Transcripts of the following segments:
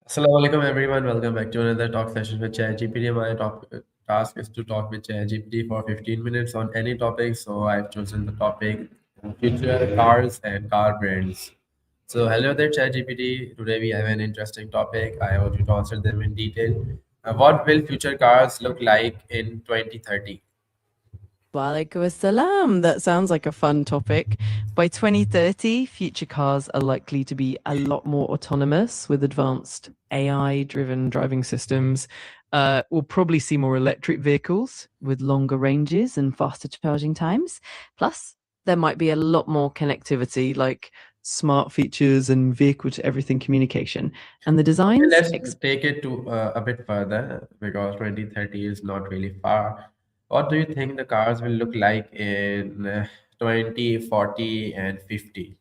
Assalamu alaikum everyone. Welcome back to another talk session with ChatGPT. My task is to talk with ChatGPT for 15 minutes on any topic. So I've chosen the topic future cars and car brands. So hello there ChatGPT. Today we have an interesting topic. I want you to answer them in detail. What will future cars look like in 2030? Walaikum assalam. That sounds like a fun topic. By 2030, future cars are likely to be a lot more autonomous with advanced AI driven driving systems. We'll probably see more electric vehicles with longer ranges and faster charging times. Plus, there might be a lot more connectivity, like smart features and vehicle to everything communication. And the Okay, designs let's take it to a bit further because 2030 is not really far. What do you think the cars will look like in 20, 40, and 50?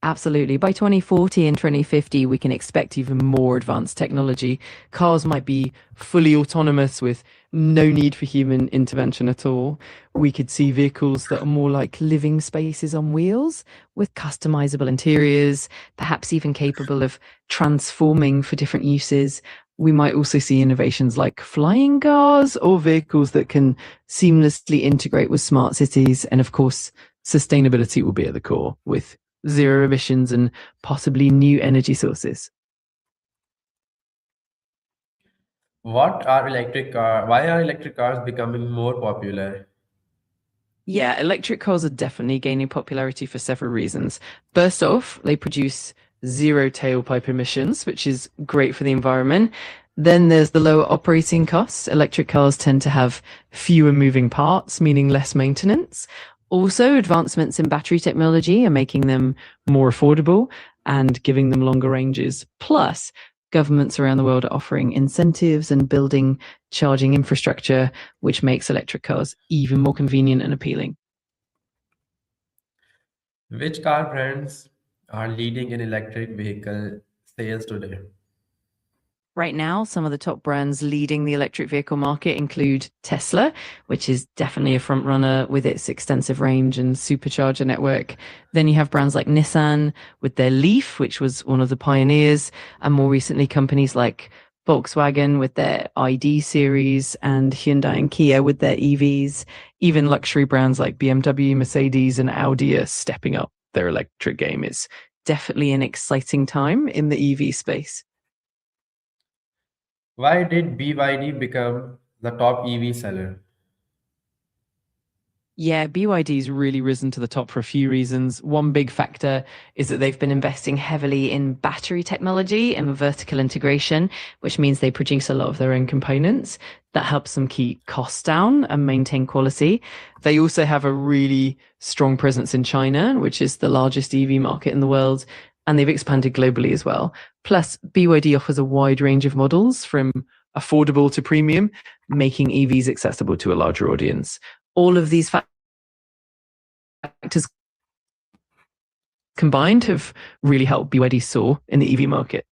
Absolutely. By 2040 and 2050, we can expect even more advanced technology. Cars might be fully autonomous with no need for human intervention at all. We could see vehicles that are more like living spaces on wheels with customizable interiors, perhaps even capable of transforming for different uses. We might also see innovations like flying cars or vehicles that can seamlessly integrate with smart cities. And of course, sustainability will be at the core with zero emissions and possibly new energy sources. Why are electric cars becoming more popular? Yeah, electric cars are definitely gaining popularity for several reasons. First off, they produce zero tailpipe emissions, which is great for the environment. Then there's the lower operating costs. Electric cars tend to have fewer moving parts, meaning less maintenance. Also, advancements in battery technology are making them more affordable and giving them longer ranges. Plus, governments around the world are offering incentives and building charging infrastructure, which makes electric cars even more convenient and appealing. Which car brands are leading in electric vehicle sales today? Right now, some of the top brands leading the electric vehicle market include Tesla, which is definitely a front runner with its extensive range and supercharger network. Then you have brands like Nissan with their Leaf, which was one of the pioneers, and more recently companies like Volkswagen with their ID series and Hyundai and Kia with their EVs. Even luxury brands like BMW, Mercedes, and Audi are stepping up their electric game. It's definitely an exciting time in the EV space. Why did BYD become the top EV seller? Yeah, BYD's really risen to the top for a few reasons. One big factor is that they've been investing heavily in battery technology and vertical integration, which means they produce a lot of their own components. That helps them keep costs down and maintain quality. They also have a really strong presence in China, which is the largest EV market in the world, and they've expanded globally as well. Plus, BYD offers a wide range of models from affordable to premium, making EVs accessible to a larger audience. All of these factors combined have really helped BYD soar in the EV market.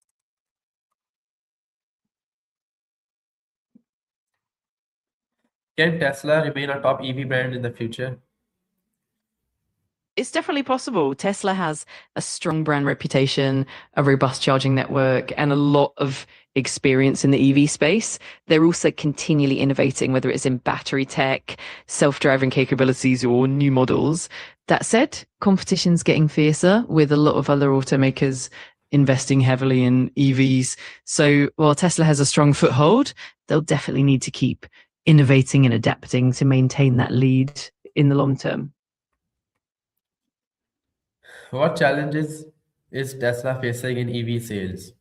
Can Tesla remain a top EV brand in the future? It's definitely possible. Tesla has a strong brand reputation, a robust charging network, and a lot of experience in the EV space. They're also continually innovating, whether it's in battery tech, self-driving capabilities, or new models. That said, competition's getting fiercer with a lot of other automakers investing heavily in EVs. So while Tesla has a strong foothold, they'll definitely need to keep innovating and adapting to maintain that lead in the long term. What challenges is Tesla facing in EV sales?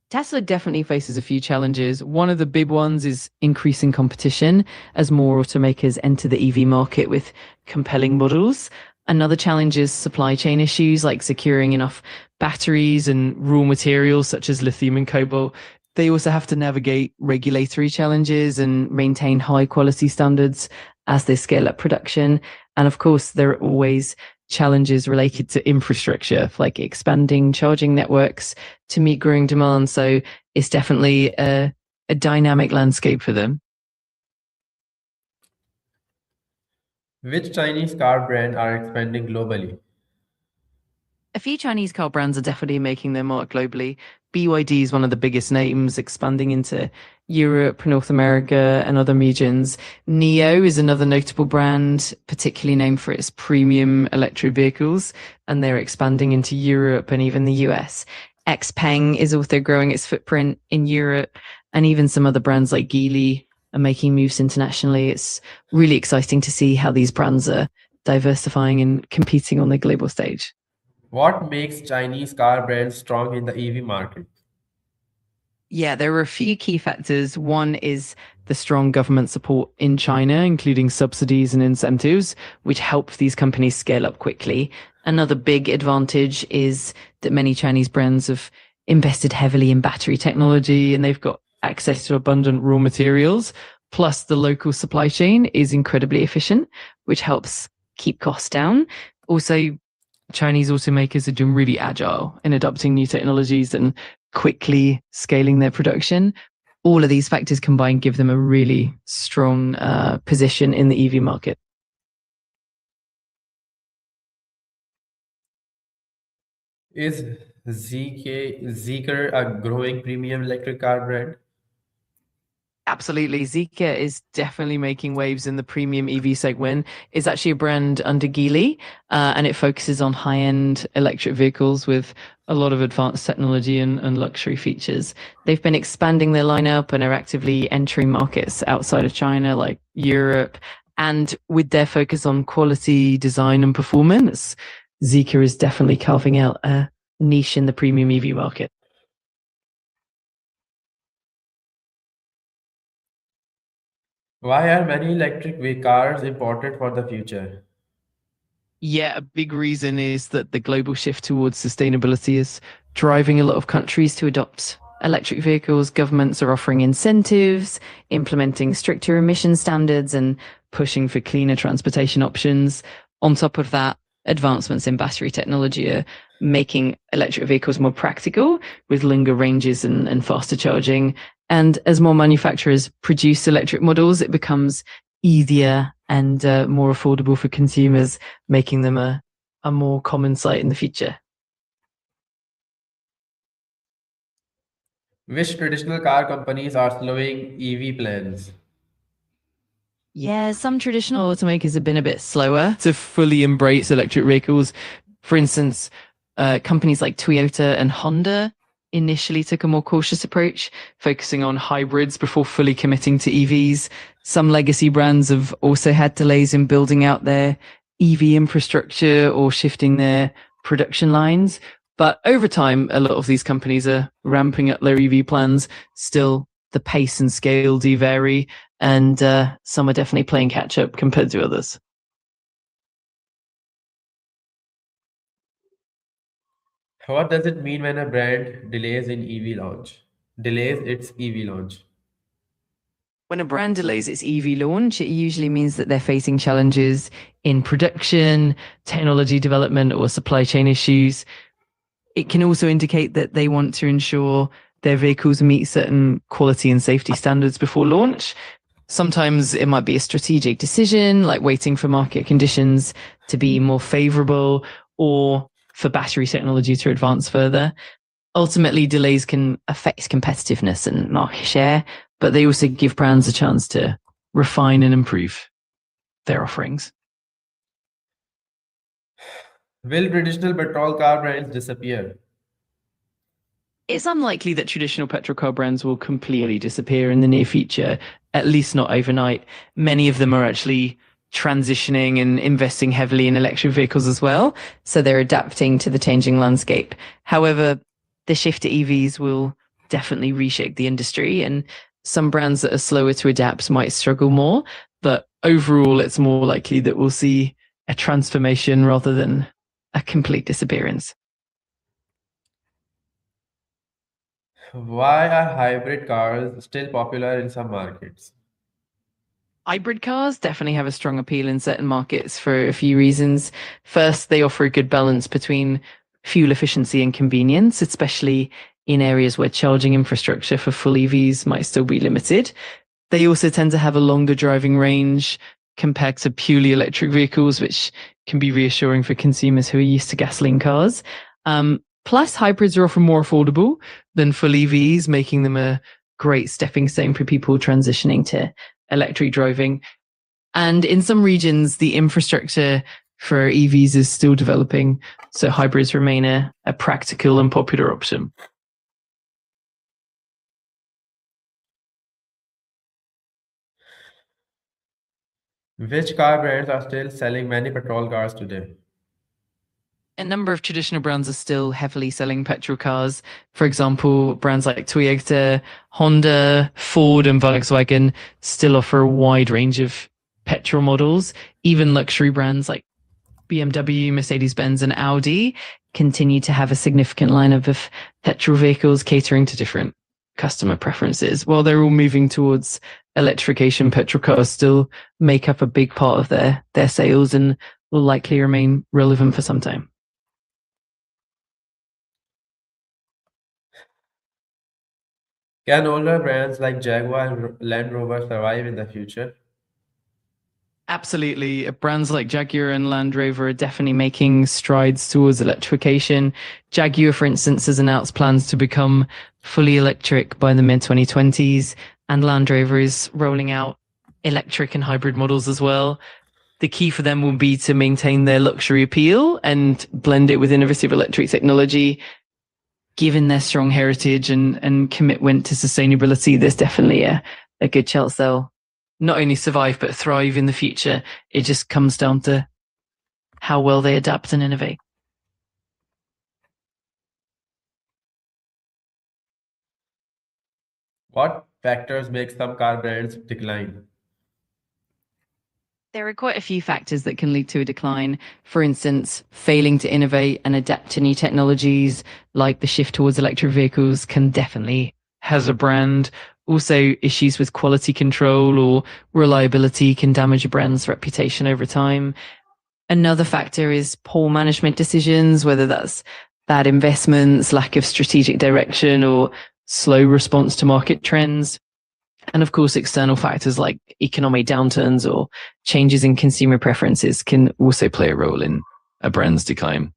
Tesla definitely faces a few challenges. One of the big ones is increasing competition as more automakers enter the EV market with compelling models. Another challenge is supply chain issues like securing enough batteries and raw materials such as lithium and cobalt. They also have to navigate regulatory challenges and maintain high quality standards as they scale up production. And of course, there are always challenges related to infrastructure, like expanding charging networks to meet growing demand. So it's definitely a dynamic landscape for them. Which Chinese car brand are expanding globally? A few Chinese car brands are definitely making their mark globally. BYD is one of the biggest names, expanding into Europe, North America, and other regions. NIO is another notable brand, particularly named for its premium electric vehicles, and they're expanding into Europe and even the US. XPeng is also growing its footprint in Europe, and even some other brands like Geely are making moves internationally. It's really exciting to see how these brands are diversifying and competing on the global stage. What makes Chinese car brands strong in the EV market? Yeah, there are a few key factors. One is the strong government support in China, including subsidies and incentives, which help these companies scale up quickly. Another big advantage is that many Chinese brands have invested heavily in battery technology and they've got access to abundant raw materials. Plus, the local supply chain is incredibly efficient, which helps keep costs down. Also, Chinese automakers are doing really agile in adopting new technologies and quickly scaling their production. All of these factors combined give them a really strong position in the EV market. Is Zeekr a growing premium electric car brand? Absolutely. Zeekr is definitely making waves in the premium EV segment. It's actually a brand under Geely, and it focuses on high-end electric vehicles with a lot of advanced technology and luxury features. They've been expanding their lineup and are actively entering markets outside of China, like Europe. And with their focus on quality, design, and performance, Zeekr is definitely carving out a niche in the premium EV market. Why are many electric cars important for the future? Yeah, a big reason is that the global shift towards sustainability is driving a lot of countries to adopt electric vehicles. Governments are offering incentives, implementing stricter emission standards, and pushing for cleaner transportation options. On top of that, advancements in battery technology are making electric vehicles more practical with longer ranges and faster charging. And as more manufacturers produce electric models, it becomes easier and more affordable for consumers, making them a more common sight in the future. Which traditional car companies are slowing EV plans? Yeah, some traditional automakers have been a bit slower to fully embrace electric vehicles. For instance, companies like Toyota and Honda initially took a more cautious approach, focusing on hybrids before fully committing to EVs. Some legacy brands have also had delays in building out their EV infrastructure or shifting their production lines. But over time, a lot of these companies are ramping up their EV plans. Still, the pace and scale do vary, and some are definitely playing catch up compared to others. What does it mean when a brand Delays its EV launch. When a brand delays its EV launch, it usually means that they're facing challenges in production, technology development, or supply chain issues. It can also indicate that they want to ensure their vehicles meet certain quality and safety standards before launch. Sometimes it might be a strategic decision, like waiting for market conditions to be more favorable or for battery technology to advance further. Ultimately, delays can affect competitiveness and market share, but they also give brands a chance to refine and improve their offerings. Will traditional petrol car brands disappear? It's unlikely that traditional petrol car brands will completely disappear in the near future, at least not overnight. Many of them are actually transitioning and investing heavily in electric vehicles as well, so they're adapting to the changing landscape. However, the shift to EVs will definitely reshape the industry, and some brands that are slower to adapt might struggle more, but overall, it's more likely that we'll see a transformation rather than a complete disappearance. Why are hybrid cars still popular in some markets? Hybrid cars definitely have a strong appeal in certain markets for a few reasons. First, they offer a good balance between fuel efficiency and convenience, especially in areas where charging infrastructure for full EVs might still be limited. They also tend to have a longer driving range compared to purely electric vehicles, which can be reassuring for consumers who are used to gasoline cars. Plus, hybrids are often more affordable than full EVs, making them a great stepping stone for people transitioning to electric driving. And in some regions, the infrastructure for EVs is still developing, so hybrids remain a practical and popular option. Which car brands are still selling many petrol cars today? A number of traditional brands are still heavily selling petrol cars. For example, brands like Toyota, Honda, Ford, and Volkswagen still offer a wide range of petrol models. Even luxury brands like BMW, Mercedes-Benz, and Audi continue to have a significant lineup of petrol vehicles catering to different customer preferences. While they're all moving towards electrification, petrol cars still make up a big part of their sales and will likely remain relevant for some time. Can older brands like Jaguar and Land Rover survive in the future? Absolutely. Brands like Jaguar and Land Rover are definitely making strides towards electrification. Jaguar, for instance, has announced plans to become fully electric by the mid 2020s, and Land Rover is rolling out electric and hybrid models as well. The key for them will be to maintain their luxury appeal and blend it with innovative electric technology. Given their strong heritage and commitment to sustainability, there's definitely a good chance they'll not only survive but thrive in the future. It just comes down to how well they adapt and innovate. What factors make some car brands decline? There are quite a few factors that can lead to a decline. For instance, failing to innovate and adapt to new technologies like the shift towards electric vehicles can definitely has a brand. Also, issues with quality control or reliability can damage a brand's reputation over time. Another factor is poor management decisions, whether that's bad investments, lack of strategic direction, or slow response to market trends. And of course, external factors like economic downturns or changes in consumer preferences can also play a role in a brand's decline.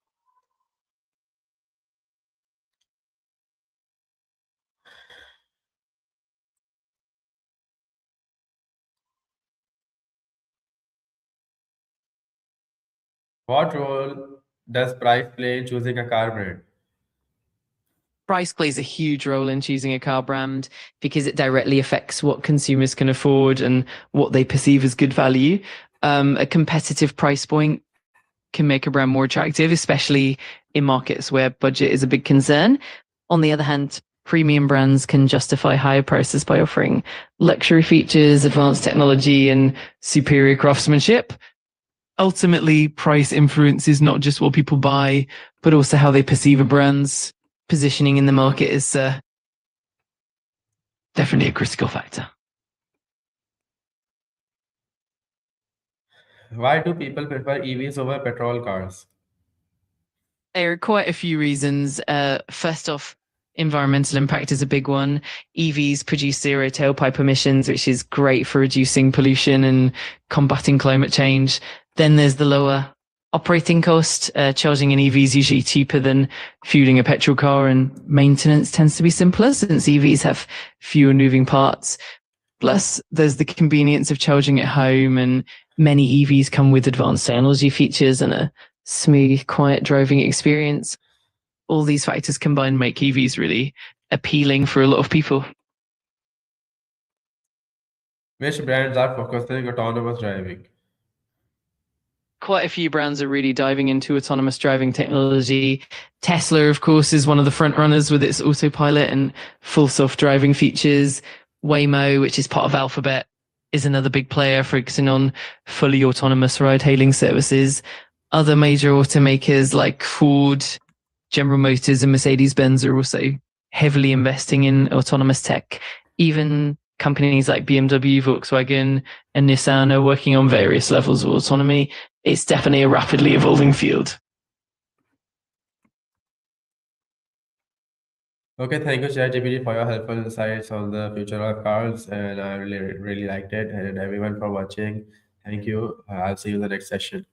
What role does price play in choosing a car brand? Price plays a huge role in choosing a car brand because it directly affects what consumers can afford and what they perceive as good value. A competitive price point can make a brand more attractive, especially in markets where budget is a big concern. On the other hand, premium brands can justify higher prices by offering luxury features, advanced technology, and superior craftsmanship. Ultimately, price influences not just what people buy, but also how they perceive a brand's positioning in the market is definitely a critical factor. Why do people prefer EVs over petrol cars? There are quite a few reasons. First off, environmental impact is a big one. EVs produce zero tailpipe emissions, which is great for reducing pollution and combating climate change. Then there's the lower operating cost. Charging an EV is usually cheaper than fueling a petrol car, and maintenance tends to be simpler since EVs have fewer moving parts. Plus, there's the convenience of charging at home, and many EVs come with advanced technology features and a smooth, quiet driving experience. All these factors combined make EVs really appealing for a lot of people. Which brands are focusing on autonomous driving? Quite a few brands are really diving into autonomous driving technology. Tesla, of course, is one of the front runners with its autopilot and full self-driving features. Waymo, which is part of Alphabet, is another big player focusing on fully autonomous ride-hailing services. Other major automakers like Ford, General Motors, and Mercedes-Benz are also heavily investing in autonomous tech. Even companies like BMW, Volkswagen, and Nissan are working on various levels of autonomy. It's definitely a rapidly evolving field. Okay, thank you, ChatGPT, for your helpful insights on the future of cars, and I really liked it. And everyone for watching, thank you. I'll see you in the next session.